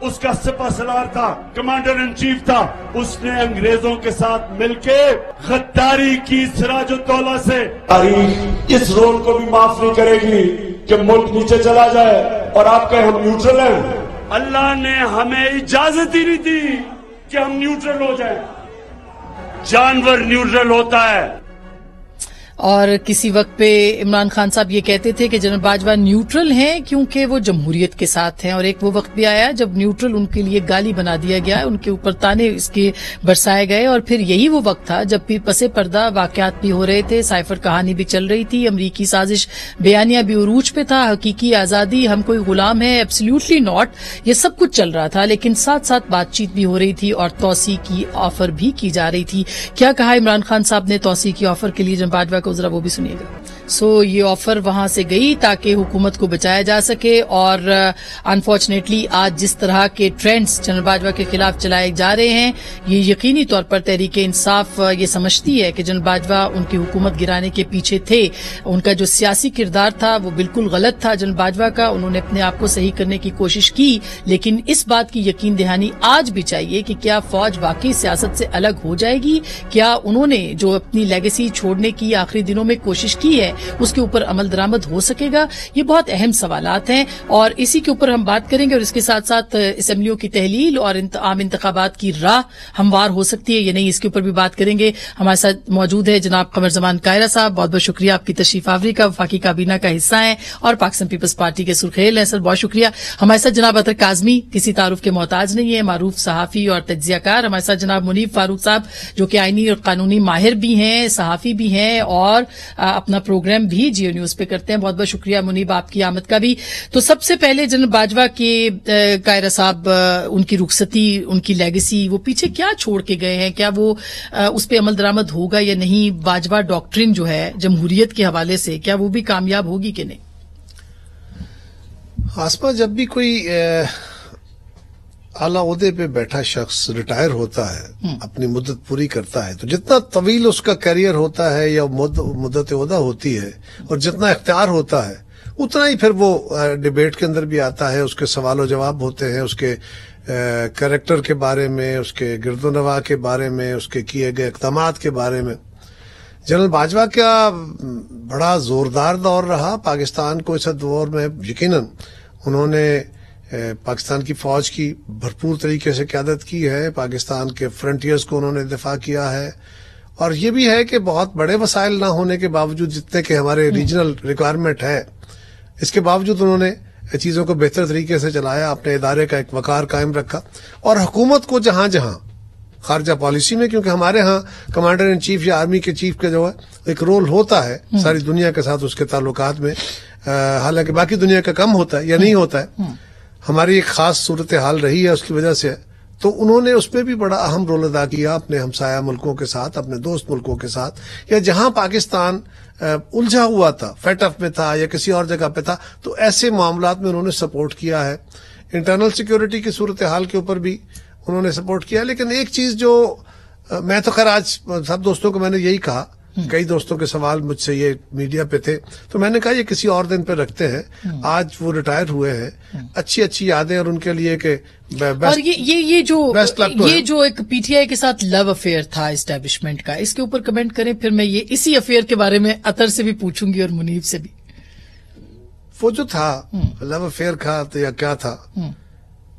اس کا سپہ سالار تھا, commander in chief تھا, اس نے انگریزوں کے ساتھ مل کے غداری کی سراج الدولہ سے. تاریخ اس رول کو بھی معاف نہیں کرے گی کہ ملک نیچے چلا جائے اور آپ کہیں ہم نیوٹرل ہیں. اللہ نے ہمیں اجازت ہی نہیں دی کہ ہم نیوٹرل ہو جائیں. جانور نیوٹرل ہوتا ہے. اور کسی وقت پہ عمران خان صاحب یہ کہتے تھے کہ جنرل باجوہ نیوٹرل ہیں کیونکہ وہ جمہوریت کے ساتھ ہیں, اور ایک وہ وقت بھی آیا جب نیوٹرل ان کے لیے گالی بنا دیا گیا, ان کے اوپر تانے اس کے برسائے گئے, اور پھر یہی وہ وقت تھا جب بھی پس پردہ واقعات بھی ہو رہے تھے, سائفر کہانی بھی چل رہی تھی, امریکی سازش بیانیہ بھی عروج پہ تھا, حقیقی آزادی, ہم کوئی غلام ہے, ایبسلیوٹلی ناٹ, یہ سب کچھ چل رہا تھا, لیکن ساتھ ساتھ بات چیت بھی ہو رہی تھی اور توسیع کی آفر بھی کی جا رہی تھی. کیا کہا عمران خان صاحب نے توسیع کی آفر کے لیے جنرل باجوہ کو, ذرا وہ بھی سنیے گا. یہ آفر وہاں سے گئی تاکہ حکومت کو بچایا جا سکے, اور انفارچونیٹلی آج جس طرح کے ٹرینڈز جنرل باجوہ کے خلاف چلائے جا رہے ہیں, یہ یقینی طور پر تحریک انصاف یہ سمجھتی ہے کہ جنرل باجوہ ان کی حکومت گرانے کے پیچھے تھے. ان کا جو سیاسی کردار تھا وہ بالکل غلط تھا جنرل باجوہ کا, انہوں نے اپنے آپ کو صحیح کرنے کی کوشش کی, لیکن اس بات کی یقین دہانی آج بھی چاہیے کہ کیا فوج واقعی سیاست سے الگ ہو جائے گی, کیا انہوں نے جو اپنی لیگیسی چھوڑنے کی آخری دنوں میں کوشش کی ہے اس کے اوپر عمل درآمد ہو سکے گا. یہ بہت اہم سوالات ہیں اور اسی کے اوپر ہم بات کریں گے, اور اس کے ساتھ ساتھ اسمبلیوں کی تحلیل اور عام انتخابات کی راہ ہموار ہو سکتی ہے یا نہیں, اس کے اوپر بھی بات کریں گے. ہمارے ساتھ موجود ہے جناب قمر زمان کائرہ صاحب, بہت بہت شکریہ آپ کی تشریف آوری کا, وفاقی کابینہ کا حصہ ہیں اور پاکستان پیپلز پارٹی کے سرخیل ہیں سر, بہت شکریہ. ہمارے ساتھ جناب اطہر کاظمی, کسی تعارف کے محتاج نہیں ہے, معروف صحافی اور تجزیہ کار. ہمارے ساتھ جناب منیب فاروق صاحب جو کہ آئینی اور قانونی ماہر بھی ہیں, صحافی بھی ہیں اور اپنا پروگرام بھی جیو نیوز پہ کرتے ہیں. بہت بہت شکریہ منیب آپ کی آمد کا بھی. تو سب سے پہلے جنرل باجوہ کے کائرہ صاحب, ان کی رخصتی, ان کی لیگیسی, وہ پیچھے کیا چھوڑ کے گئے ہیں, کیا وہ اس پہ عمل درآمد ہوگا یا نہیں, باجوہ ڈاکٹرن جو ہے جمہوریت کے حوالے سے کیا وہ بھی کامیاب ہوگی کہ نہیں؟ آسما, جب بھی کوئی اعلیٰ عہدے پہ بیٹھا شخص ریٹائر ہوتا ہے, اپنی مدت پوری کرتا ہے, تو جتنا طویل اس کا کیریئر ہوتا ہے یا مدت عہدہ ہوتی ہے اور جتنا اختیار ہوتا ہے اتنا ہی پھر وہ ڈیبیٹ کے اندر بھی آتا ہے, اس کے سوال و جواب ہوتے ہیں, اس کے کریکٹر کے بارے میں, اس کے گرد و نواح کے بارے میں, اس کے کیے گئے اقدامات کے بارے میں. جنرل باجوہ کا بڑا زوردار دور رہا پاکستان کو اس دور میں. یقیناً انہوں نے پاکستان کی فوج کی بھرپور طریقے سے قیادت کی ہے, پاکستان کے فرنٹیئرز کو انہوں نے دفاع کیا ہے, اور یہ بھی ہے کہ بہت بڑے وسائل نہ ہونے کے باوجود, جتنے کہ ہمارے ریجنل ریکوائرمنٹ ہے, اس کے باوجود انہوں نے چیزوں کو بہتر طریقے سے چلایا, اپنے ادارے کا ایک وقار قائم رکھا, اور حکومت کو جہاں جہاں خارجہ پالیسی میں, کیونکہ ہمارے ہاں کمانڈر ان چیف یا آرمی کے چیف کا جو ہے ایک رول ہوتا ہے ساری دنیا کے ساتھ اس کے تعلقات میں, حالانکہ باقی دنیا کا کم ہوتا ہے یا نہیں ہوتا ہے, ہماری ایک خاص صورتحال رہی ہے اس کی وجہ سے, تو انہوں نے اس میں بھی بڑا اہم رول ادا کیا اپنے ہمسایہ ملکوں کے ساتھ, اپنے دوست ملکوں کے ساتھ, یا جہاں پاکستان الجھا ہوا تھا, فیٹ اف میں تھا یا کسی اور جگہ پہ تھا, تو ایسے معاملات میں انہوں نے سپورٹ کیا ہے. انٹرنل سیکیورٹی کی صورتحال کے اوپر بھی انہوں نے سپورٹ کیا. لیکن ایک چیز جو میں تو خیر آج سب دوستوں کو میں نے یہی کہا, کئی دوستوں کے سوال مجھ سے یہ میڈیا پہ تھے, تو میں نے کہا یہ کسی اور دن پہ رکھتے ہیں, آج وہ ریٹائر ہوئے ہیں, اچھی یادیں اور ان کے لیے کہ اور یہ جو ایک پی ٹی آئی کے ساتھ لو افیئر تھا اسٹیبلشمنٹ کا, اس کے اوپر کمنٹ کریں, پھر میں یہ اسی افیئر کے بارے میں اطہر سے بھی پوچھوں گی اور منیب سے بھی. وہ جو تھا لو افیئر تھا یا کیا تھا,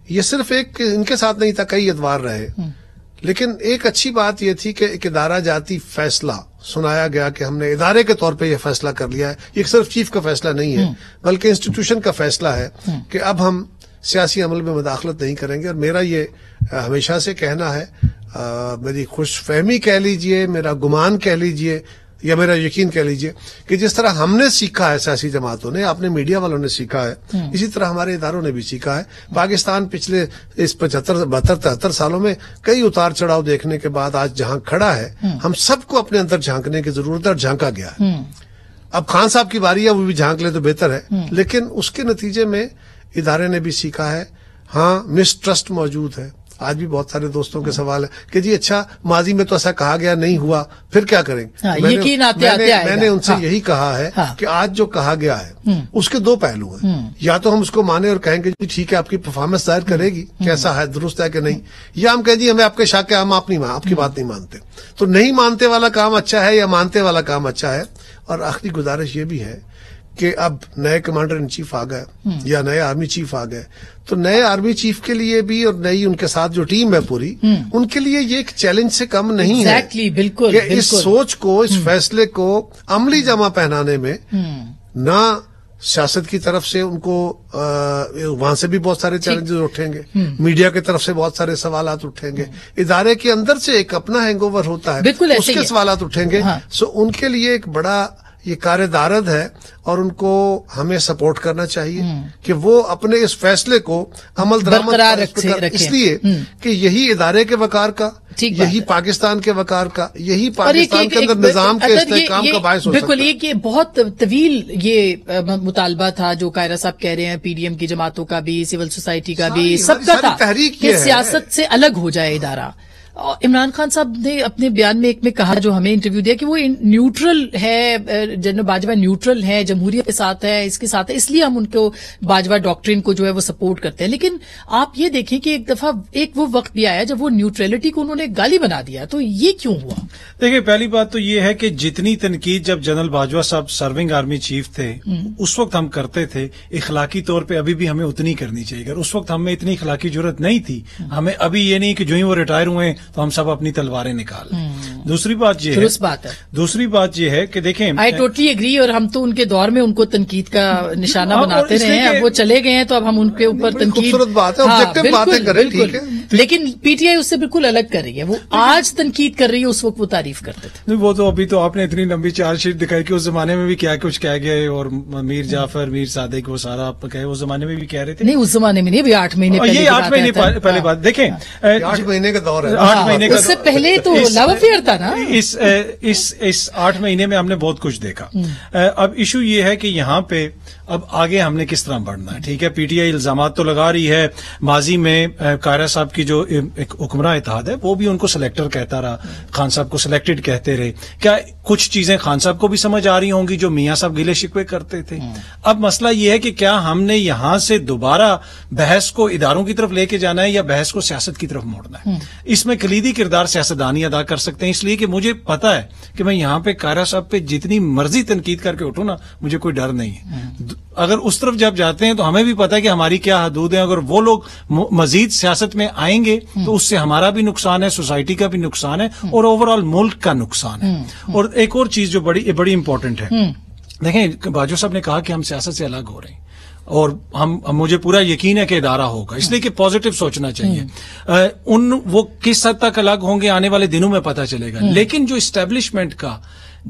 یہ صرف ایک ان کے ساتھ نہیں تھا, کئی ادوار رہے, لیکن ایک اچھی بات یہ تھی کہ ایک ادارہ جاتی فیصلہ سنایا گیا کہ ہم نے ادارے کے طور پہ یہ فیصلہ کر لیا ہے. یہ صرف چیف کا فیصلہ نہیں ہے بلکہ انسٹیٹیوشن کا فیصلہ ہے کہ اب ہم سیاسی عمل میں مداخلت نہیں کریں گے. اور میرا یہ ہمیشہ سے کہنا ہے, میری خوش فہمی کہہ لیجئے, میرا گمان کہہ لیجئے یا میرا یقین کہہ لیجئے کہ جس طرح ہم نے سیکھا ہے, سیاسی جماعتوں نے, اپنے میڈیا والوں نے سیکھا ہے, اسی طرح ہمارے اداروں نے بھی سیکھا ہے. پاکستان پچھلے اس 75-73 سالوں میں کئی اتار چڑھاؤ دیکھنے کے بعد آج جہاں کھڑا ہے, ہم سب کو اپنے اندر جھانکنے کی ضرورت ہے, اور جھانکا گیا ہے. اب خان صاحب کی باری ہے, وہ بھی جھانک لے تو بہتر ہے, لیکن اس کے نتیجے میں ادارے نے بھی سیکھا ہے. ہاں, مسٹرسٹ موجود ہے, آج بھی بہت سارے دوستوں کے سوال ہے کہ جی اچھا ماضی میں تو ایسا کہا گیا نہیں ہوا پھر کیا کریں گے. یقین آتے آتے آئے گا. میں نے ان سے یہی کہا ہے کہ آج جو کہا گیا ہے اس کے دو پہلو ہیں. یا تو ہم اس کو مانیں اور کہیں گے جی ٹھیک ہے آپ کی پرفارمنس ظاہر کرے گی کیسا ہے درست ہے کہ نہیں, یا ہم کہیں جی ہمیں آپ کے شاک ہے ہم آپ کی بات نہیں مانتے. تو نہیں مانتے والا کام اچھا ہے یا مانتے والا کام اچھا ہے. اور آخری گزارش یہ بھی ہے کہ اب نئے کمانڈر ان چیف آ گئے یا نئے آرمی چیف آ گئے, تو نئے آرمی چیف کے لیے بھی اور نئی ان کے ساتھ جو ٹیم ہے پوری ان کے لیے یہ ایک چیلنج سے کم نہیں ہے بالکل کہ اس سوچ کو اس فیصلے کو عملی جامہ پہنانے میں نہ سیاست کی طرف سے ان کو وہاں سے بھی بہت سارے چیلنجز اٹھیں گے, میڈیا کی طرف سے بہت سارے سوالات اٹھیں گے, ادارے کے اندر سے ایک اپنا ہینگ اوور ہوتا ہے اس کے سوالات اٹھیں گے. سو ان کے لیے ایک بڑا یہ کار دارد ہے اور ان کو ہمیں سپورٹ کرنا چاہیے کہ وہ اپنے اس فیصلے کو عمل درآمد اس لیے کہ یہی ادارے کے وقار کا, یہی پاکستان کے وقار کا, یہی پاکستان کے اندر نظام کے استحکام کا باعث ہو سکتا ہے. بالکل یہ بہت طویل یہ مطالبہ تھا جو قاہرہ صاحب کہہ رہے ہیں, پی ڈی ایم کی جماعتوں کا بھی, سول سوسائٹی کا بھی, سب کا تھا کہ سیاست سے الگ ہو جائے ادارہ. عمران خان صاحب نے اپنے بیان میں ایک میں کہا جو ہمیں انٹرویو دیا کہ وہ نیوٹرل ہے, جنرل باجوہ نیوٹرل ہے, جمہوریت کے ساتھ ہے, اس کے ساتھ ہے, اس لیے ہم ان کو باجوہ ڈاکٹرین کو جو ہے وہ سپورٹ کرتے ہیں. لیکن آپ یہ دیکھیں کہ ایک دفعہ ایک وہ وقت بھی آیا جب وہ نیوٹرلٹی کو انہوں نے گالی بنا دیا, تو یہ کیوں ہوا؟ دیکھیں پہلی بات تو یہ ہے کہ جتنی تنقید جب جنرل باجوہ صاحب سرونگ آرمی چیف تھے اس وقت ہم کرتے تھے, اخلاقی طور پہ ابھی بھی ہمیں اتنی کرنی چاہیے. اگر اس وقت ہمیں اتنی اخلاقی ضرورت نہیں تھی, ہمیں ابھی یہ نہیں کہ جو ہی وہ ریٹائر ہوئے تو ہم سب اپنی تلواریں نکال لیں. دوسری بات یہ ہے کہ دیکھیں آئی ٹوٹلی ایگری, اور ہم تو ان کے دور میں ان کو تنقید کا نشانہ بناتے رہے ہیں. اب وہ چلے گئے ہیں تو اب ہم ان کے اوپر تنقید, لیکن پی ٹی آئی اس سے بالکل الگ کر رہی ہے. وہ آج تنقید کر رہی ہے, اس وقت وہ تعریف کرتے تھے. وہ تو ابھی تو آپ نے اتنی لمبی چارج شیٹ دکھائی کہ اس زمانے میں بھی کیا کچھ کہہ گئے, اور میر جعفر, میر صادق, وہ سارا آپ کہے اس زمانے میں بھی کہہ رہے تھے. نہیں اس زمانے میں نہیں, ابھی 8 مہینے پہلے, یہ 8 مہینے پہلے بات دیکھیں, 8 مہینے کا دور ہے, 8 مہینے کا, اس سے پہلے تو لو افیئر تھا نا. اس 8 مہینے میں ہم نے بہت کچھ دیکھا. اب ایشو یہ ہے کہ یہاں پہ اب آگے ہم نے کس طرح بڑھنا ہے. ٹھیک ہے, پی ٹی آئی الزامات تو لگا رہی ہے, ماضی میں قاہرہ صاحب کی جو ایک حکمراں اتحاد ہے وہ بھی ان کو سلیکٹر کہتا رہا, خان صاحب کو سلیکٹڈ کہتے رہے. کیا کچھ چیزیں خان صاحب کو بھی سمجھ آ رہی ہوں گی جو میاں صاحب گلے شکوے کرتے تھے. اب مسئلہ یہ ہے کہ کیا ہم نے یہاں سے دوبارہ بحث کو اداروں کی طرف لے کے جانا ہے یا بحث کو سیاست کی طرف موڑنا ہے. اس میں کلیدی کردار سیاستدانی ادا کر سکتے ہیں, اس لیے کہ مجھے پتا ہے کہ میں یہاں پہ قاہرہ صاحب پہ جتنی مرضی تنقید کر کے اٹھوں نا, مجھے کوئی ڈر نہیں ہے. اگر اس طرف جب جاتے ہیں تو ہمیں بھی پتا ہے کہ ہماری کیا حدود ہیں. اگر وہ لوگ مزید سیاست میں آئیں گے تو اس سے ہمارا بھی نقصان ہے, سوسائٹی کا بھی نقصان ہے, اور اوور آل ملک کا نقصان ہے. اور ایک اور چیز جو بڑی امپورٹنٹ ہے, دیکھیں باجوہ صاحب نے کہا کہ ہم سیاست سے الگ ہو رہے ہیں, اور مجھے پورا یقین ہے کہ ادارہ ہوگا, اس لیے کہ پازیٹو سوچنا چاہیے. وہ کس حد تک الگ ہوں گے آنے والے دنوں میں پتہ چلے گا. لیکن جو اسٹیبلشمنٹ کا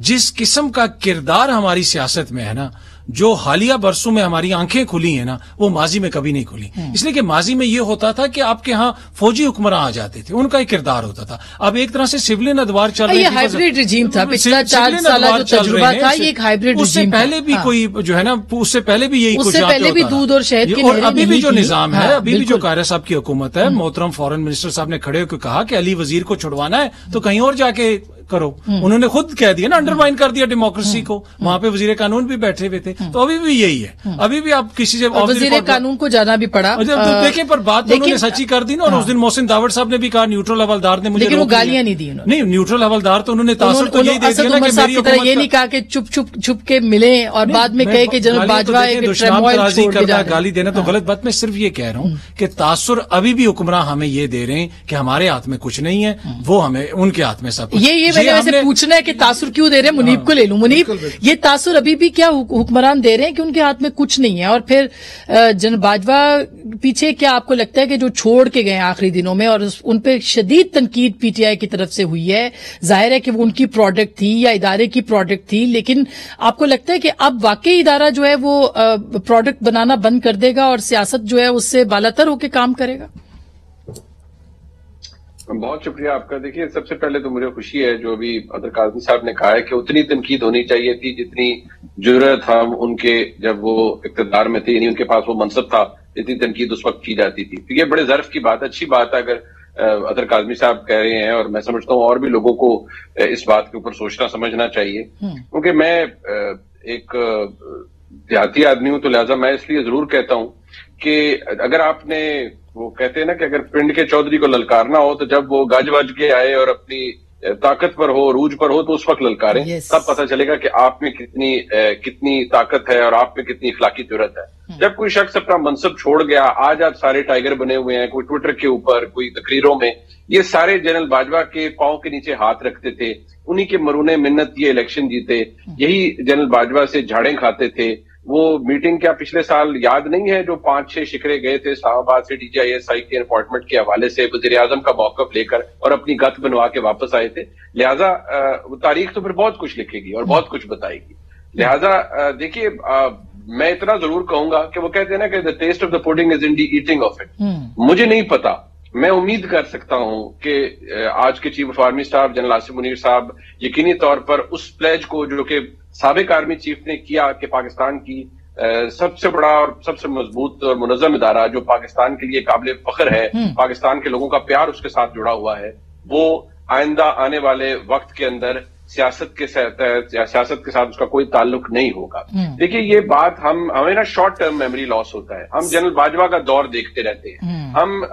جس قسم کا کردار ہماری سیاست میں ہے نا, جو حالیہ برسوں میں ہماری آنکھیں کھلی ہیں نا, وہ ماضی میں کبھی نہیں کھلی. اس لیے کہ ماضی میں یہ ہوتا تھا کہ آپ کے ہاں فوجی حکمراں آ جاتے تھے, ان کا ایک کردار ہوتا تھا. اب ایک طرح سے سولین ادوار چل رہے ہیں, یہ ہائبرڈ رجیم تھا, پچھلا 4 سالہ جو تجربہ تھا یہ ایک ہائبرڈ رجیم. اس سے پہلے بھی کوئی جو ہے نا, اس سے پہلے بھی یہی کچھ, اس سے پہلے بھی دودھ اور شہد کی نہریں, اور ابھی بھی جو نظام ہے, ابھی بھی جو قاہرہ صاحب کی حکومت ہے, محترم فارن منسٹر صاحب نے کھڑے ہو کے کہا کہ علی وزیر کو چھڑوانا ہے تو کہیں اور جا کے کرو. انہوں نے خود کہہ دیا نا, انڈرمائن کر دیا ڈیموکریسی کو. وہاں پہ وزیر قانون بھی بیٹھے ہوئے تھے, تو ابھی بھی یہی ہے. ابھی بھی آپ کسی سے وزیر قانون کو جانا بھی پڑا. دیکھیں پر بات انہوں نے سچی کر دی نا, اور اس دن محسن داوڑ صاحب نے بھی کہا نیوٹرل حوالدار نے مجھے, لیکن وہ گالیاں نہیں دی انہوں نے. نہیں, نیوٹرل حوالدار تو انہوں نے تاثر تو یہی دے دیا نا کہ میری حکومت, یہ نہیں کہا کہ چھپ کے ملیں اور بعد میں کہے کہ جنرل باجوہ کرنا, گالی دینا تو غلط بات. میں صرف یہ کہہ رہا ہوں کہ تاثر ابھی بھی حکمراں ہمیں یہ دے رہے ہیں کہ ہمارے ہاتھ میں کچھ نہیں ہے, وہ ہمیں ان کے ہاتھ میں سب. یہ میں پوچھنا ہے کہ تاثر کیوں دے رہے ہیں. منیب کو لے لوں, منیب یہ تاثر ابھی بھی کیا حکمران دے رہے ہیں کہ ان کے ہاتھ میں کچھ نہیں ہے. اور پھر جنرل باجوہ پیچھے کیا آپ کو لگتا ہے کہ جو چھوڑ کے گئے آخری دنوں میں, اور ان پہ شدید تنقید پی ٹی آئی کی طرف سے ہوئی ہے, ظاہر ہے کہ وہ ان کی پروڈکٹ تھی یا ادارے کی پروڈکٹ تھی, لیکن آپ کو لگتا ہے کہ اب واقعی ادارہ جو ہے وہ پروڈکٹ بنانا بند کر دے گا اور سیاست جو ہے اس سے بالاتر ہو کے کام کرے گا؟ بہت شکریہ آپ کا. دیکھیے سب سے پہلے تو مجھے خوشی ہے جو ابھی عبدالقادر کاظمی صاحب نے کہا ہے کہ اتنی تنقید ہونی چاہیے تھی جتنی ضرورت ہم ان کے جب وہ اقتدار میں تھے, یعنی ان کے پاس وہ منصب تھا, اتنی تنقید اس وقت کی جاتی تھی. تو یہ بڑے ظرف کی بات, اچھی بات ہے اگر اطہر کاظمی صاحب کہہ رہے ہیں، اور میں سمجھتا ہوں اور بھی لوگوں کو اس بات کے اوپر سوچنا سمجھنا چاہیے، کیونکہ میں ایک دیہاتی آدمی ہوں، تو لہٰذا میں اس لیے ضرور کہتا ہوں کہ اگر آپ نے، وہ کہتے ہیں نا کہ اگر پنڈ کے چودھری کو للکارنا ہو تو جب وہ گج وج کے آئے اور اپنی طاقت پر ہو، عروج پر ہو، تو اس وقت للکاریں، تب پتہ چلے گا کہ آپ میں کتنی طاقت ہے اور آپ میں کتنی اخلاقی جرأت ہے۔ جب کوئی شخص اپنا منصب چھوڑ گیا، آج آپ سارے ٹائیگر بنے ہوئے ہیں، کوئی ٹویٹر کے اوپر، کوئی تقریروں میں، یہ سارے جنرل باجوہ کے پاؤں کے نیچے ہاتھ رکھتے تھے، انہی کے مرہون منت یہ الیکشن جیتے، یہی جنرل باجوہ سے جھاڑیں کھاتے تھے۔ وہ میٹنگ کیا پچھلے سال یاد نہیں ہے جو 5-6 شکرے گئے تھے اسلام آباد سے DGISI کے اپوائنٹمنٹ کے حوالے سے، وزیر اعظم کا موقف لے کر اور اپنی گت بنوا کے واپس آئے تھے؟ لہٰذا تاریخ تو پھر بہت کچھ لکھے گی اور بہت کچھ بتائے گی۔ لہٰذا دیکھیے، میں اتنا ضرور کہوں گا کہ وہ کہتے ہیں نا کہ the taste of the pudding is in the eating of it۔ مجھے نہیں پتا، میں امید کر سکتا ہوں کہ آج کے chief of army staff general Asif Munir صاحب یقینی طور پر اس پلیج کو جو کہ سابق آرمی چیف نے کیا کہ پاکستان کی سب سے بڑا اور سب سے مضبوط اور منظم ادارہ جو پاکستان کے لیے قابل فخر ہے، پاکستان کے لوگوں کا پیار اس کے ساتھ جڑا ہوا ہے، وہ آئندہ آنے والے وقت کے اندر سیاست کے ساتھ اس کا کوئی تعلق نہیں ہوگا۔ دیکھیے، یہ بات ہمیں نا شارٹ ٹرم میموری لاس ہوتا ہے، ہم جنرل باجوہ کا دور دیکھتے رہتے ہیں، ہم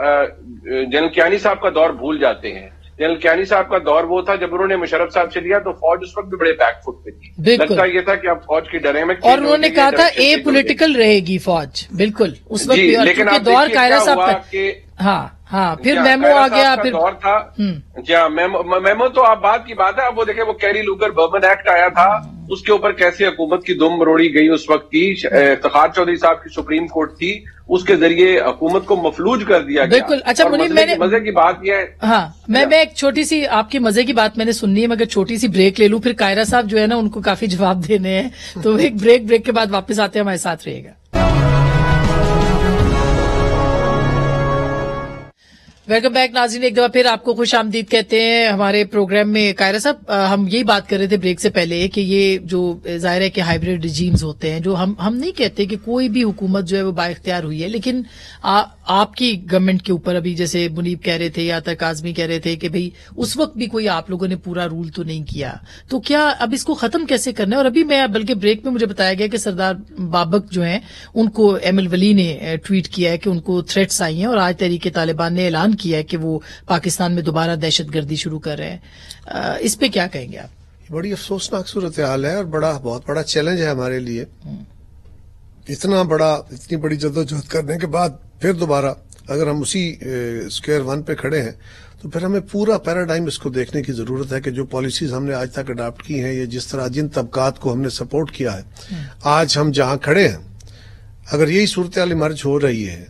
جنرل کیانی صاحب کا دور بھول جاتے ہیں۔ جنرل کیانی صاحب کا دور وہ تھا جب انہوں نے مشرف صاحب سے لیا تو فوج اس وقت بھی بڑے بیک فٹ پہ تھی، لگتا یہ تھا کہ اب فوج کی ڈائنامک، اور انہوں نے کہا تھا اے پولیٹیکل رہے گی فوج، بالکل اس وقت، لیکن دور قاہرہ صاحب کا، ہاں پھر میمو آ گیا، پھر دور تھا جی ہاں، میمو تو آپ بات کی بات ہے۔ اب وہ دیکھیں، وہ کیری لوگر برمن ایکٹ آیا تھا، اس کے اوپر کیسے حکومت کی دم مروڑی گئی اس وقت کی، افتخار چودھری صاحب کی سپریم کورٹ تھی، اس کے ذریعے حکومت کو مفلوج کر دیا گیا۔ بالکل۔ اچھا منیر، مزے کی بات یہ ہے، ہاں میں ایک چھوٹی سی آپ کی مزے کی بات میں نے سننی ہے، مگر چھوٹی سی بریک لے لوں، پھر قاہرہ صاحب جو ہے نا ان کو کافی جواب دینے ہیں، تو ایک بریک کے بعد واپس آتے ہیں، ہمارے ساتھ رہے گا۔ ویلکم بیک ناظرین، ایک دفعہ پھر آپ کو خوش آمدید کہتے ہیں ہمارے پروگرام میں۔ قاہرہ صاحب، ہم یہی بات کر رہے تھے بریک سے پہلے کہ یہ جو ظاہر ہے کہ ہائیبریڈ رجیمز ہوتے ہیں، جو ہم نہیں کہتے کہ کوئی بھی حکومت جو ہے وہ با اختیار ہوئی ہے، لیکن آپ کی گورنمنٹ کے اوپر ابھی جیسے منیب کہہ رہے تھے یا اطہر کاظمی کہہ رہے تھے کہ بھئی اس وقت بھی کوئی آپ لوگوں نے پورا رول تو نہیں کیا، تو کیا اب اس کو ختم کیسے کرنا ہے؟ اور ابھی میں بلکہ بریک میں مجھے بتایا گیا کہ سردار بابک جو ہیں ان کو ایم الولی نے ٹویٹ کیا ہے کہ ان کو تھریٹس آئی ہیں، اور آج تحریک طالبان نے اعلان کیا ہے کہ وہ پاکستان میں دوبارہ دہشت گردی شروع کر رہے ہیں۔ اس پہ کیا کہیں گے آپ؟ بڑی افسوسناک صورتحال ہے اور بہت بڑا چیلنج ہے ہمارے لیے، اتنی بڑی جدوجہد کرنے کے بعد پھر دوبارہ اگر ہم اسی اسکوائر ون پہ کھڑے ہیں تو پھر ہمیں پورا پیراڈائم اس کو دیکھنے کی ضرورت ہے کہ جو پالیسیز ہم نے آج تک اڈاپٹ کی ہیں، یا جس طرح جن طبقات کو ہم نے سپورٹ کیا ہے، آج ہم جہاں کھڑے ہیں اگر یہی صورتحال ایمرج ہو رہی ہے،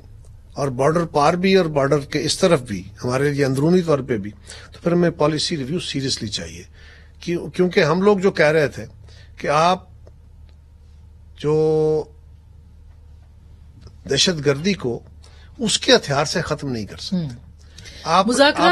اور بارڈر پار بھی اور بارڈر کے اس طرف بھی ہمارے لیے اندرونی طور پہ بھی، تو پھر ہمیں پالیسی ریویو سیریسلی چاہیے، کیونکہ ہم لوگ جو کہہ رہے تھے کہ آپ جو دہشت گردی کو اس کے ہتھیار سے ختم نہیں کر سکتے، آپ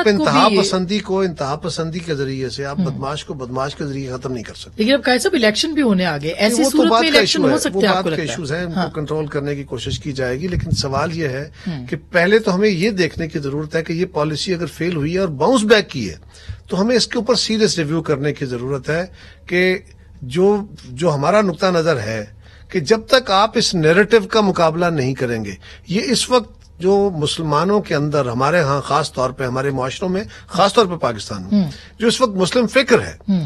انتہا پسندی کو انتہا پسندی کے ذریعے سے، آپ بدماش کو بدماش کے ذریعے ختم نہیں کر سکتے۔ لیکن اب قاہد صاحب الیکشن بھی ہونے آگے، ایسی صورت میں الیکشن ہو سکتے ہیں، آپ کو لگتا ہے؟ وہ بات کے ایشوز ہیں، ان کو کنٹرول کرنے کی کوشش کی جائے گی، لیکن سوال یہ ہے کہ پہلے تو ہمیں یہ دیکھنے کی ضرورت ہے کہ یہ پالیسی اگر فیل ہوئی ہے اور باؤنس بیک کی ہے تو ہمیں اس کے اوپر سیریس ریویو کرنے کی ضرورت ہے کہ جو ہمارا نقطہ نظر ہے کہ جب تک آپ اس نیریٹو کا مقابلہ نہیں کریں گے، یہ اس وقت جو مسلمانوں کے اندر ہمارے ہاں خاص طور پہ ہمارے معاشروں میں، خاص طور پہ پاکستان میں جو اس وقت مسلم فکر ہے،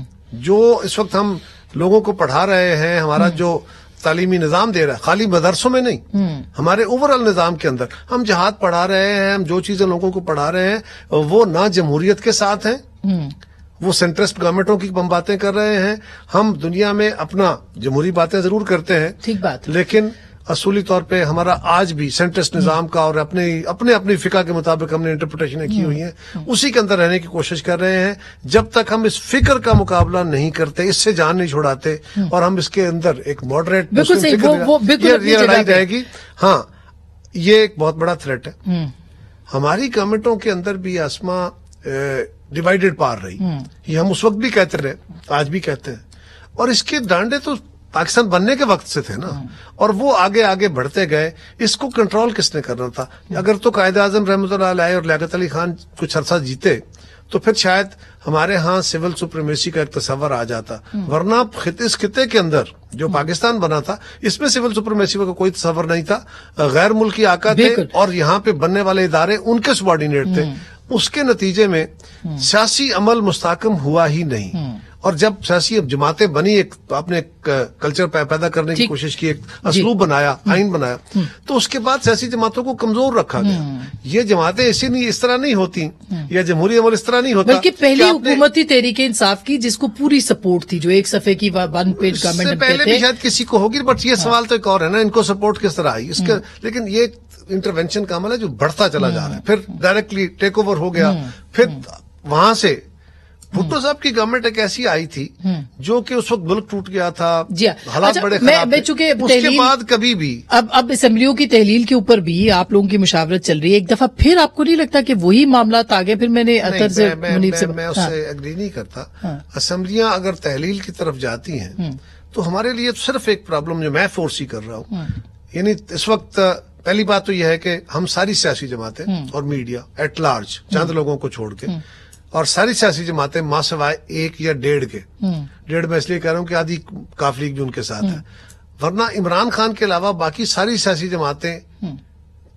جو اس وقت ہم لوگوں کو پڑھا رہے ہیں، ہمارا جو تعلیمی نظام دے رہا ہے، خالی مدرسوں میں نہیں، ہمارے اوور آل نظام کے اندر ہم جہاد پڑھا رہے ہیں، ہم جو چیزیں لوگوں کو پڑھا رہے ہیں وہ نہ جمہوریت کے ساتھ ہیں، وہ سینٹرسٹ گورنمنٹوں کی ہم باتیں کر رہے ہیں۔ ہم دنیا میں اپنا جمہوری باتیں ضرور کرتے ہیں، ٹھیک بات، لیکن اصولی طور پہ ہمارا آج بھی سینٹرسٹ نظام کا اور اپنے فقہ کے مطابق ہم نے انٹرپریٹیشنیں کی ہوئی ہیں، اسی کے اندر رہنے کی کوشش کر رہے ہیں۔ جب تک ہم اس فکر کا مقابلہ نہیں کرتے، اس سے جان نہیں چھڑاتے، اور ہم اس کے اندر ایک ماڈریٹ یہ لڑائی رہے گی۔ ہاں، یہ ایک بہت بڑا تھریٹ ہے ہماری گورنمنٹوں کے اندر بھی، آسما ڈیوائیڈڈ پار رہی، یہ ہم اس وقت بھی کہتے رہے، آج بھی کہتے ہیں، اور اس کے ڈانڈے تو پاکستان بننے کے وقت سے تھے نا, اور وہ آگے آگے بڑھتے گئے. اس کو کنٹرول کس نے کرنا تھا؟ اگر تو قائد اعظم رحمۃ اللہ علیہ اور لیاقت علی خان کچھ عرصہ جیتے تو پھر شاید ہمارے ہاں سول سپریمیسی کا ایک تصور آ جاتا, ورنہ اس خطے کے اندر جو پاکستان بنا تھا اس میں سول سپریمیسی کا کوئی تصور نہیں تھا. غیر ملکی آقا تھے اور یہاں پہ بننے والے ادارے ان کے سبارڈینیٹ تھے. اس کے نتیجے میں سیاسی عمل مستحکم ہوا ہی نہیں, اور جب سیاسی جماعتیں بنی, ایک آپ نے کلچر پیدا کرنے کی کوشش کی, ایک اسلوب بنایا, آئین بنایا, تو اس کے بعد سیاسی جماعتوں کو کمزور رکھا گیا. یہ جماعتیں اس طرح نہیں ہوتی, یا جمہوری عمل اس طرح نہیں ہوتا. بلکہ پہلی حکومتی تحریک انصاف کی جس کو پوری سپورٹ تھی, جو ایک صفحے کی 1 پیج گورنمنٹ پہلے بھی شاید کسی کو ہوگی, بٹ یہ سوال تو ایک اور ہے نا, ان کو سپورٹ کس طرح آئی اس کے. لیکن یہ انٹرونشن کا عمل ہے جو بڑھتا چلا جا رہا ہے. پھر ڈائریکٹلی ٹیک اوور ہو گیا, پھر وہاں سے بھٹو صاحب کی گورنمنٹ ایک ایسی آئی تھی جو کہ اس وقت ملک ٹوٹ گیا تھا, حالات بڑے خراب تھے. اس کے بعد کبھی بھی اب اسمبلیوں کی تحلیل کے اوپر بھی آپ لوگوں کی مشاورت چل رہی ہے, ایک دفعہ پھر آپ کو نہیں لگتا کہ وہی معاملات آگے؟ پھر میں نے میں اس سے اگری نہیں کرتا. اسمبلیاں اگر تحلیل کی طرف جاتی ہیں تو ہمارے لیے صرف ایک پرابلم جو میں فورسی کر رہا ہوں, یعنی اس وقت پہلی بات تو یہ ہے کہ ہم ساری سیاسی جماعتیں اور میڈیا ایٹ لارج, چند لوگوں کو چھوڑ کے, اور ساری سیاسی جماعتیں ماں سوائے 1 یا 1.5 کے, 1.5 میں اس لیے کہہ رہا ہوں کہ آدھی کاف لیگ بھی ان کے ساتھ ہے, ورنہ عمران خان کے علاوہ باقی ساری سیاسی جماعتیں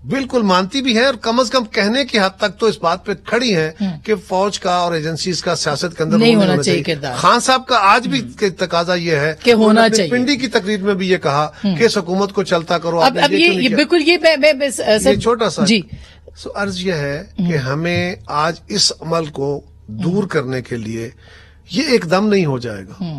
بالکل مانتی بھی ہیں, اور کم از کم کہنے کی حد تک تو اس بات پہ کھڑی ہیں کہ فوج کا اور ایجنسیز کا سیاست کے اندر نہیں ہونا چاہیے. خان صاحب کا آج بھی تقاضا یہ ہے کہ ہونا چاہیے. پنڈی کی تقریر میں بھی یہ کہا کہ اس حکومت کو چلتا کرو. اب یہ بالکل یہ چھوٹا سا عرض یہ ہے کہ ہمیں آج اس عمل کو دور کرنے کے لیے یہ ایک دم نہیں ہو جائے گا.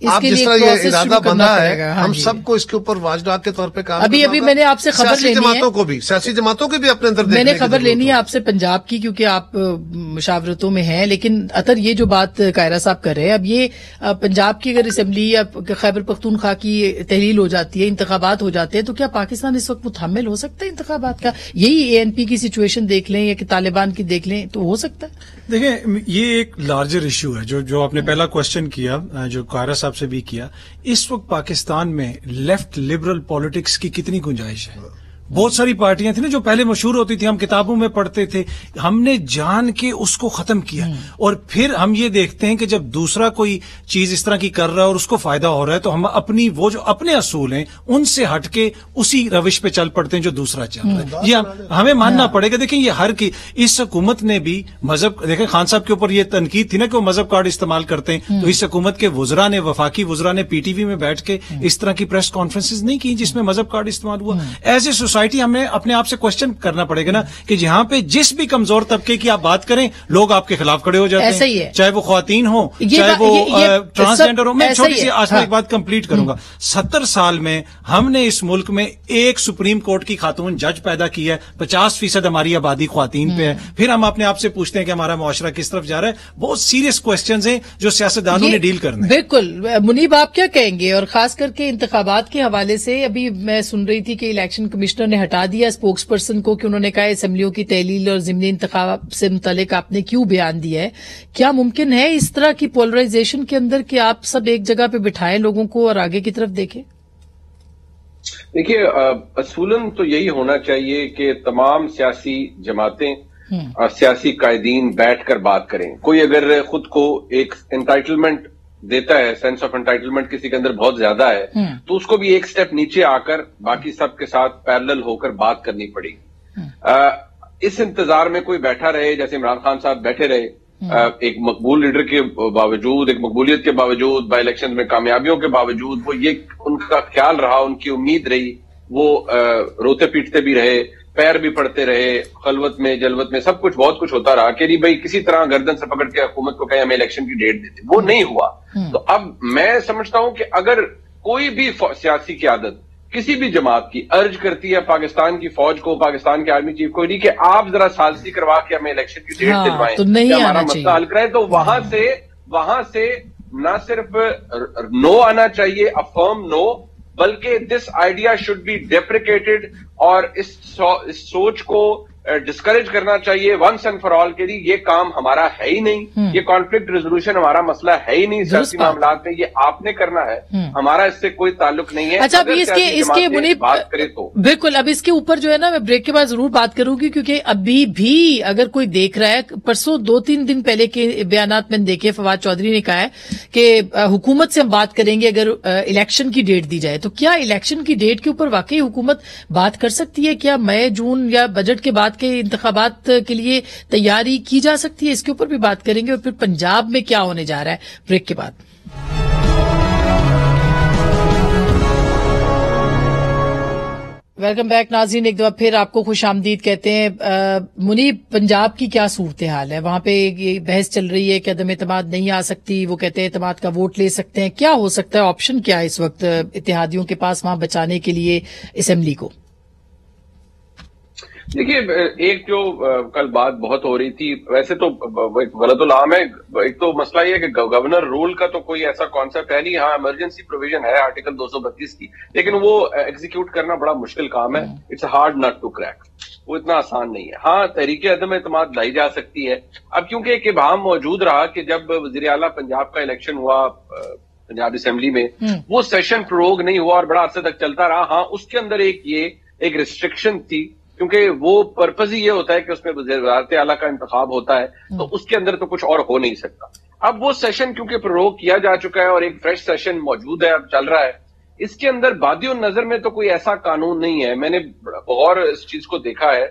آپ جس طرح یہ ارادہ بندہ ہے, ہم سب کو اس کے اوپر واچ ڈاگ کے طور پہ کام کرنا. ابھی میں نے آپ سے خبر لینی ہے, سیاسی جماعتوں کو بھی اپنے اندر میں نے خبر لینی ہے آپ سے پنجاب کی, کیونکہ آپ مشاورتوں میں ہیں. لیکن اطہر یہ جو بات قاہرہ صاحب کر رہے ہیں, اب یہ پنجاب کی اگر اسمبلی یا خیبر پختونخوا کی تحلیل ہو جاتی ہے, انتخابات ہو جاتے ہیں, تو کیا پاکستان اس وقت متحمل ہو سکتا ہے انتخابات کا؟ یہی ANP کی سچویشن دیکھ لیں یا کہ طالبان کی دیکھ لیں تو ہو سکتا ہے. دیکھیں, یہ ایک لارجر ایشو ہے جو آپ نے پہلا کوشچن کیا, جو قاہرہ صاحب سے بھی کیا. اس وقت پاکستان میں لیفٹ لبرل پالیٹکس کی کتنی گنجائش ہے؟ بہت ساری پارٹیاں تھیں نا جو پہلے مشہور ہوتی تھی, ہم کتابوں میں پڑھتے تھے, ہم نے جان کے اس کو ختم کیا. اور پھر ہم یہ دیکھتے ہیں کہ جب دوسرا کوئی چیز اس طرح کی کر رہا ہے اور اس کو فائدہ ہو رہا ہے تو ہم اپنی وہ جو اپنے اصول ہیں ان سے ہٹ کے اسی روش پہ چل پڑتے ہیں جو دوسرا چل رہا ہے. یہ ہمیں ماننا پڑے گا. دیکھیں, یہ ہر کی اس حکومت نے بھی مذہب, دیکھیں خان صاحب کے اوپر یہ تنقید تھی نا کہ وہ مذہب کارڈ استعمال کرتے ہیں, تو اس حکومت کے وزراء نے, وفاقی وزراء نے PTV میں بیٹھ کے اس طرح کی پریس کانفرنسز نہیں کی جس میں مذہب کارڈ استعمال ہوا. ایز اے سوسائٹی ہمیں اپنے آپ سے کوشچن کرنا پڑے گا نا کہ جہاں پہ جس بھی کمزور طبقے کی آپ بات کریں لوگ آپ کے خلاف کھڑے ہو جاتے ہیں, چاہے وہ خواتین ہوں, چاہے وہ ٹرانسجینڈر ہوں. میں چھوٹی سی آج میں ایک بات کمپلیٹ کروں گا. 70 سال میں ہم نے اس ملک میں ایک سپریم کورٹ کی خاتون جج پیدا کی ہے, 50% ہماری آبادی خواتین پہ ہے. پھر ہم اپنے آپ سے پوچھتے ہیں کہ ہمارا معاشرہ کس طرف جا رہا ہے. بہت سیریس کوشچنز ہیں جو سیاستدانوں نے ڈیل کرنے. بالکل. منیب, آپ کیا کہیں گے؟ اور خاص کر کے انتخابات کے حوالے سے ابھی میں سن رہی تھی کہ الیکشن کمشنر نے ہٹا دیا اسپوکس پرسن کو, کہ انہوں نے کہا اسمبلیوں کی تحلیل اور ضمنی انتخاب سے متعلق آپ نے کیوں بیان دیا ہے. کیا ممکن ہے اس طرح کی پولرائزیشن کے اندر کہ آپ سب ایک جگہ پہ بٹھائیں لوگوں کو اور آگے کی طرف دیکھیں؟ دیکھیے, اصولاً تو یہی ہونا چاہیے کہ تمام سیاسی جماعتیں اور سیاسی قائدین بیٹھ کر بات کریں. کوئی اگر خود کو ایک انٹائٹلمنٹ دیتا ہے, سینس آف انٹائٹلمنٹ کسی کے اندر بہت زیادہ ہے, تو اس کو بھی ایک سٹیپ نیچے آ کر باقی سب کے ساتھ پیرلل ہو کر بات کرنی پڑی. اس انتظار میں کوئی بیٹھا رہے جیسے عمران خان صاحب بیٹھے رہے, ایک مقبول لیڈر کے باوجود, ایک مقبولیت کے باوجود, بائی الیکشن میں کامیابیوں کے باوجود, وہ یہ ان کا خیال رہا, ان کی امید رہی, وہ روتے پیٹتے بھی رہے, پیر بھی پڑتے رہے, خلوت میں جلوت میں سب کچھ بہت کچھ ہوتا رہا کہ بھائی کسی طرح گردن سے پکڑ کے حکومت کو کہیں ہمیں الیکشن کی ڈیٹ دیتے. وہ نہیں ہوا. تو اب میں سمجھتا ہوں کہ اگر کوئی بھی سیاسی قیادت کسی بھی جماعت کی ارج کرتی ہے پاکستان کی فوج کو, پاکستان کے آرمی چیف کو, نہیں کہ آپ ذرا ثالثی کروا کے ہمیں الیکشن کی ڈیٹ دلوائیں, ہمارا مسئلہ حل کرائیں, تو وہاں سے نہ صرف نو آنا چاہیے, افرم نو, بلکہ دس آئیڈیا شوڈ بی ڈیپریکیٹڈ, اور اس سوچ کو, ڈسکریج کرنا چاہیے ونس اینڈ فار آل کے لیے. یہ کام ہمارا ہے ہی نہیں, یہ کانفلکٹ ریزولوشن ہمارا مسئلہ ہے ہی نہیں سیاسی معاملات میں, یہ آپ نے کرنا ہے, ہمارا اس سے کوئی تعلق نہیں ہے. اچھا, ابھی اس کے منیب بات کرے تو بالکل, اب اس کے اوپر جو ہے نا میں بریک کے بعد ضرور بات کروں گی, کیونکہ ابھی بھی اگر کوئی دیکھ رہا ہے, پرسوں 2-3 دن پہلے کے بیانات میں نے دیکھے, فواد چودھری نے کہا ہے کہ حکومت سے ہم بات کریں گے اگر الیکشن کی ڈیٹ دی جائے. تو کیا الیکشن کی ڈیٹ کے اوپر واقعی حکومت بات کر سکتی ہے؟ کیا مئی جون یا بجٹ کے بعد کے انتخابات کے لیے تیاری کی جا سکتی ہے؟ اس کے اوپر بھی بات کریں گے. اور پھر پنجاب میں کیا ہونے جا رہا ہے, بریک کے بعد. ویلکم بیک ناظرین, ایک دفعہ پھر آپ کو خوش آمدید کہتے ہیں. منیب, پنجاب کی کیا صورتحال ہے؟ وہاں پہ یہ بحث چل رہی ہے کہ عدم اعتماد نہیں آ سکتی, وہ کہتے ہیں اعتماد کا ووٹ لے سکتے ہیں. کیا ہو سکتا ہے, آپشن کیا ہے اس وقت اتحادیوں کے پاس وہاں بچانے کے لیے اسمبلی کو؟ دیکھیے, ایک جو کل بات بہت ہو رہی تھی, ویسے تو غلط العام ہے, ایک تو مسئلہ یہ ہے کہ گورنر رول کا تو کوئی ایسا کانسیپٹ ہے نہیں. ہاں, ایمرجنسی پروویژن ہے آرٹیکل 232 کی, لیکن وہ ایگزیکیوٹ کرنا بڑا مشکل کام ہے. It's hard nut to crack, وہ اتنا آسان نہیں ہے. ہاں, تحریک عدم اعتماد لائی جا سکتی ہے. اب کیونکہ ایک ابہام موجود رہا کہ جب وزیر اعلیٰ پنجاب کا الیکشن ہوا پنجاب اسمبلی میں, وہ سیشن پروگ نہیں ہوا اور بڑا عرصے تک چلتا رہا. ہاں, اس کے اندر ایک ریسٹرکشن تھی, کیونکہ وہ پرپز ہی یہ ہوتا ہے کہ اس میں وزارت اعلیٰ کا انتخاب ہوتا ہے, تو اس کے اندر تو کچھ اور ہو نہیں سکتا. اب وہ سیشن کیونکہ پروگ کیا جا چکا ہے اور ایک فریش سیشن موجود ہے, اب چل رہا ہے, اس کے اندر بادی النظر میں تو کوئی ایسا قانون نہیں ہے. میں نے غور اس چیز کو دیکھا ہے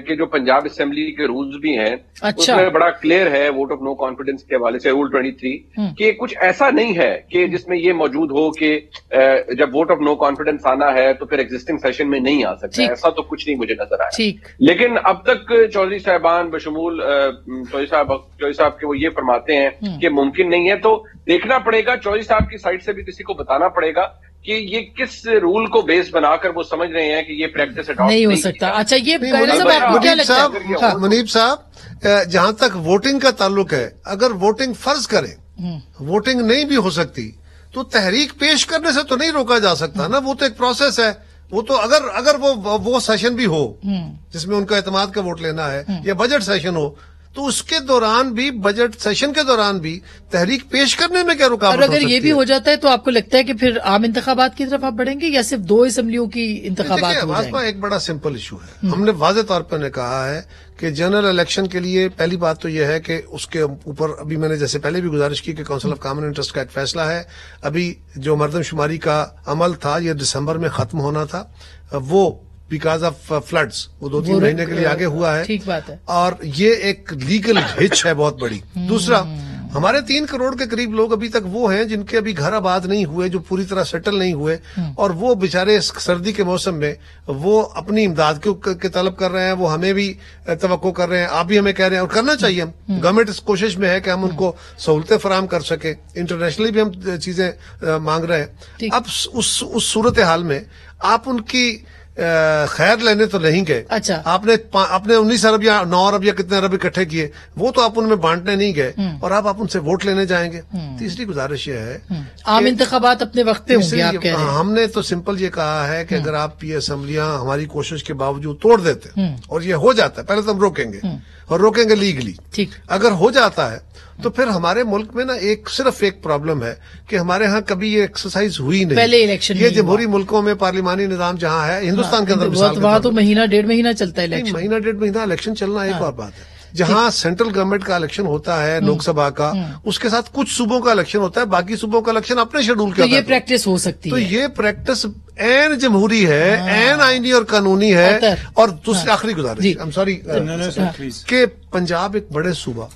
کہ جو پنجاب اسمبلی کے رولز بھی ہیں, اس میں بڑا کلیئر ہے ووٹ آف نو کانفیڈنس کے حوالے سے, رول 23, کہ کچھ ایسا نہیں ہے کہ جس میں یہ موجود ہو کہ جب ووٹ آف نو کانفیڈنس آنا ہے تو پھر ایگزسٹنگ سیشن میں نہیں آ سکتا. ایسا تو کچھ نہیں مجھے نظر آیا. لیکن اب تک چودھری صاحبان بشمول چودھری صاحب کے وہ یہ فرماتے ہیں کہ ممکن نہیں ہے. تو دیکھنا پڑے گا, چودھری صاحب کی سائڈ سے بھی کسی کو بتانا پڑے گا کہ یہ کس رول کو بیس بنا کر وہ سمجھ رہے ہیں کہ یہ پریکٹس نہیں ہو سکتا. اچھا, یہ آپ کو کیا لگتا ہے منیب صاحب, جہاں تک ووٹنگ کا تعلق ہے, اگر ووٹنگ فرض کریں ووٹنگ نہیں بھی ہو سکتی تو تحریک پیش کرنے سے تو نہیں روکا جا سکتا نا, وہ تو ایک پروسیس ہے. وہ تو اگر وہ سیشن بھی ہو جس میں ان کا اعتماد کا ووٹ لینا ہے, یا بجٹ سیشن ہو, تو اس کے دوران بھی, بجٹ سیشن کے دوران بھی تحریک پیش کرنے میں کیا رکاوٹ ہو سکتی ہے؟ اور اگر یہ بھی ہو جاتا ہے تو آپ کو لگتا ہے کہ پھر عام انتخابات کی طرف آپ بڑھیں گے یا صرف 2 اسمبلیوں کی انتخابات ہو جائیں گے؟ ایک بڑا سمپل ایشو ہے. ہم نے واضح طور پر کہا ہے کہ جنرل الیکشن کے لیے پہلی بات تو یہ ہے کہ اس کے اوپر ابھی میں نے جیسے پہلے بھی گزارش کی کہ کونسل آف کامن انٹرسٹ کا ایک فیصلہ ہے. ابھی جو مردم شماری کا عمل تھا یہ دسمبر میں ختم ہونا تھا, وہ بیکاز آف فلڈز وہ 2-3 مہینے کے لیے آگے ہوا ہے. ٹھیک بات ہے. اور یہ ایک لیگل ہچ ہے بہت بڑی. دوسرا, ہمارے 3 کروڑ کے قریب لوگ ابھی تک وہ ہیں جن کے ابھی گھر آباد نہیں ہوئے, جو پوری طرح سیٹل نہیں ہوئے, اور وہ بےچارے اس سردی کے موسم میں وہ اپنی امداد کے طلب کر رہے ہیں. وہ ہمیں بھی توقع کر رہے ہیں, آپ بھی ہمیں کہہ رہے ہیں, اور کرنا چاہیے. ہم گورنمنٹ اس کوشش میں ہے کہ ہم ان کو سہولتیں فراہم کر سکیں. انٹرنیشنلی بھی ہم چیزیں مانگ رہے ہیں. اب اس صورتحال میں آپ ان کی خیر لینے تو نہیں گئے. اچھا, آپ نے 19 ارب یا 9 ارب یا کتنے ارب اکٹھے کیے, وہ تو آپ ان میں بانٹنے نہیں گئے, اور آپ ان سے ووٹ لینے جائیں گے. تیسری گزارش یہ ہے, عام انتخابات اپنے وقت پہ ہوں گے آپ کہہ رہے ہیں. ہم نے تو سمپل یہ کہا ہے کہ اگر آپ یہ اسمبلیاں ہماری کوشش کے باوجود توڑ دیتے, اور یہ ہو جاتا ہے, پہلے تو ہم روکیں گے, اور روکیں گے لیگلی. اگر ہو جاتا ہے تو پھر ہمارے ملک میں نا صرف ایک پرابلم ہے کہ ہمارے ہاں کبھی یہ ایکسرسائز ہوئی نہیں. پہلے الیکشن یہ جمہوری ملکوں میں پارلیمانی نظام جہاں ہے, ہندوستان کے اندر وہاں تو 1.5 مہینہ چلتا ہے الیکشن. 1.5 مہینہ الیکشن چلنا ایک اور بات ہے. جہاں سینٹرل گورنمنٹ کا الیکشن ہوتا ہے, لوک سبھا کا, اس کے ساتھ کچھ صوبوں کا الیکشن ہوتا ہے, باقی صوبوں کا الیکشن اپنے شیڈول کے. تو یہ پریکٹس ہو سکتی ہے. تو یہ پریکٹس عین جمہوری ہے, عین آئینی اور قانونی ہے. اور دوسری آخری گزارش, سوری, کہ پنجاب ایک بڑے صوبہ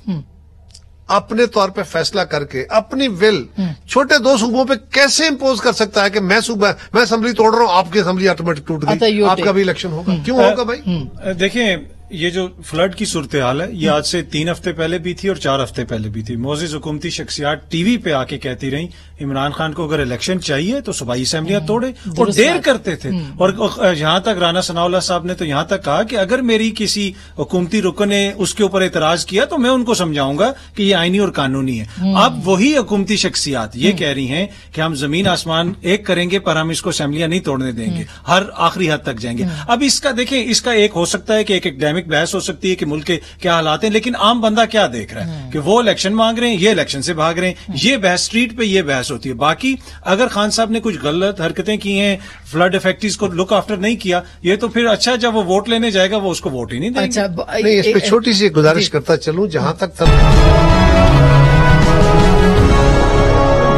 اپنے طور پہ فیصلہ کر کے اپنی ول چھوٹے 2 صوبوں پہ کیسے امپوز کر سکتا ہے کہ میں اسمبلی توڑ رہا ہوں, آپ کی اسمبلی آٹومیٹک ٹوٹ گئی, آپ کا بھی الیکشن ہوگا. کیوں ہوگا بھائی؟ دیکھیں, یہ جو فلڈ کی صورتحال ہے یہ آج سے 3 ہفتے پہلے بھی تھی اور 4 ہفتے پہلے بھی تھی. معزز حکومتی شخصیات ٹی وی پہ آ کے کہتی رہیں عمران خان کو اگر الیکشن چاہیے تو صوبائی اسمبلیاں توڑے, اور دیر کرتے تھے. اور یہاں تک رانا ثناء اللہ صاحب نے تو یہاں تک کہا کہ اگر میری کسی حکومتی رکن نے اس کے اوپر اعتراض کیا تو میں ان کو سمجھاؤں گا کہ یہ آئینی اور قانونی ہے. اب وہی حکومتی شخصیات یہ کہہ رہی ہیں کہ ہم زمین آسمان ایک کریں گے پر ہم اس کو اسمبلیاں نہیں توڑنے دیں گے, ہر آخری حد تک جائیں گے. اب اس کا دیکھیں, اس کا ایک ہو سکتا ہے کہ ایک اکیڈیمک بحث ہو سکتی ہے کہ ملک کے کیا حالات ہیں، لیکن عام بندہ کیا دیکھ رہا ہے کہ وہ الیکشن مانگ رہے ہیں، یہ الیکشن سے بھاگ رہے ہیں، یہ بحث اسٹریٹ پہ یہ بحث ہوتی ہے. باقی اگر خان صاحب نے کچھ غلط حرکتیں کی ہیں، فلڈ افیکٹس کو لک آفٹر نہیں کیا، یہ تو پھر اچھا جب وہ ووٹ لینے جائے گا وہ اس کو ووٹ ہی نہیں دیں گے. نہیں، اس پہ چھوٹی سی گزارش کرتا چلوں، جہاں تک